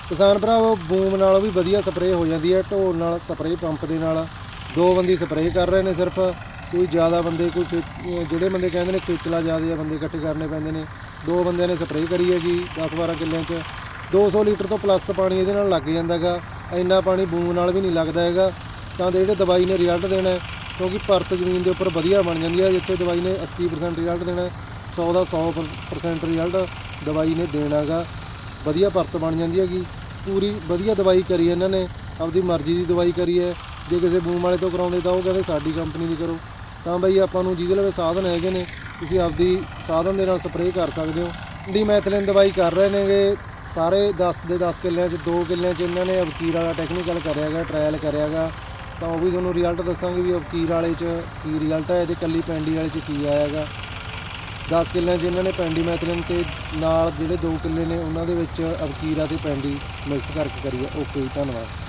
ਕਿਸਾਨ ਭਰਾਵੋ ਬੂਮ ਨਾਲ ਵੀ ਵਧੀਆ ਸਪਰੇਅ ਹੋ ਜਾਂਦੀ ਹੈ, ਢੋਲ ਨਾਲ ਸਪਰੇਅ ਪੰਪ ਦੇ ਨਾਲ। 2 ਬੰਦੇ ਸਪਰੇਅ ਕਰ ਰਹੇ ਨੇ ਸਿਰਫ। ਕੋਈ ਜ਼ਿਆਦਾ ਬੰਦੇ ਜਿਹੜੇ ਬੰਦੇ ਕਹਿੰਦੇ ਨੇ ਖੇਚਲਾ ਜ਼ਿਆਦਾ ਆ, ਬੰਦੇ ਇਕੱਠੇ ਕਰਨੇ ਪੈਂਦੇ ਨੇ। 2 ਬੰਦਿਆਂ ਨੇ ਸਪਰੇਅ ਕਰੀ ਹੈਗੀ 10-12 ਕਿੱਲਿਆਂ 'ਚ। 200 ਲੀਟਰ ਤੋਂ ਪਲੱਸ ਪਾਣੀ ਇਹਦੇ ਨਾਲ ਲੱਗ ਜਾਂਦਾ ਗਾ। ਇੰਨਾ ਪਾਣੀ ਬੂਮ ਨਾਲ ਵੀ ਨਹੀਂ ਲੱਗਦਾ ਹੈਗਾ। ਤਾਂ ਜਿਹੜੇ ਦਵਾਈ ਨੇ ਰਿਜ਼ਲਟ ਦੇਣਾ, ਕਿਉਂਕਿ ਪਰਤ ਜ਼ਮੀਨ ਦੇ ਉੱਪਰ ਵਧੀਆ ਬਣ ਜਾਂਦੀ ਹੈ। ਜਿੱਥੇ ਦਵਾਈ ਨੇ 80% ਰਿਜ਼ਲਟ ਦੇਣਾ, 100 ਦਾ 100% ਰਿਜ਼ਲਟ ਦਵਾਈ ਨੇ ਦੇਣਾ ਗਾ। ਵਧੀਆ ਪਰਤ ਬਣ ਜਾਂਦੀ ਹੈਗੀ। ਪੂਰੀ ਵਧੀਆ ਦਵਾਈ ਕਰੀ ਇਹਨਾਂ ਨੇ, ਆਪਦੀ ਮਰਜ਼ੀ ਦੀ ਦਵਾਈ ਕਰੀ ਹੈ। ਜੇ ਕਿਸੇ ਬੂਮ ਵਾਲੇ ਤੋਂ ਕਰਾਉਂਦੇ ਤਾਂ ਉਹ ਕਹਿੰਦੇ ਸਾਡੀ ਕੰਪਨੀ ਦੀ ਕਰੋ। ਤਾਂ ਬਈ ਆਪਾਂ ਨੂੰ ਜਿਹਦੇ ਲਵੇ ਸਾਧਨ ਹੈਗੇ ਨੇ, ਤੁਸੀਂ ਆਪਦੀ ਸਾਧਨ ਦੇ ਨਾਲ ਸਪਰੇਅ ਕਰ ਸਕਦੇ ਹੋ। ਡੀਮੈਥਲਿਨ ਦਵਾਈ ਕਰ ਰਹੇ ਨੇਗੇ ਸਾਰੇ 10 ਦੇ 10 ਕਿੱਲਿਆਂ 'ਚ। 2 ਕਿੱਲਿਆਂ 'ਚ ਇਹਨਾਂ ਨੇ ਅਬਕੀਰ ਵਾਲਾ ਟੈਕਨੀਕਲ ਕਰਿਆ ਗਾ, ਟਰਾਇਲ ਕਰਿਆ ਗਾ। ਤਾਂ ਉਹ ਵੀ ਤੁਹਾਨੂੰ ਰਿਜ਼ਲਟ ਦੱਸਾਂਗੇ ਵੀ ਅਬਕੀਰ ਵਾਲੇ 'ਚ ਕੀ ਰਿਜ਼ਲਟ ਹੈ, ਤੇ ਇਕੱਲੀ ਪੈਂਡੀ ਵਾਲੇ 'ਚ ਕੀ ਆਇਆ ਗਾ। 10 ਕਿੱਲਿਆਂ 'ਚ ਇਹਨਾਂ ਨੇ ਪੈਂਡੀਮੈਥਲਿਨ ਤੇ ਨਾਲ ਜਿਹੜੇ 2 ਕਿੱਲੇ ਨੇ ਉਹਨਾਂ ਦੇ ਵਿੱਚ ਅਬਕੀਰਾ ਤੇ ਪੈਂਡੀ ਮਿਕਸ ਕਰਕੇ ਕਰੀ ਹੈ। ਓਕੇ ਜੀ, ਧੰਨਵਾਦ।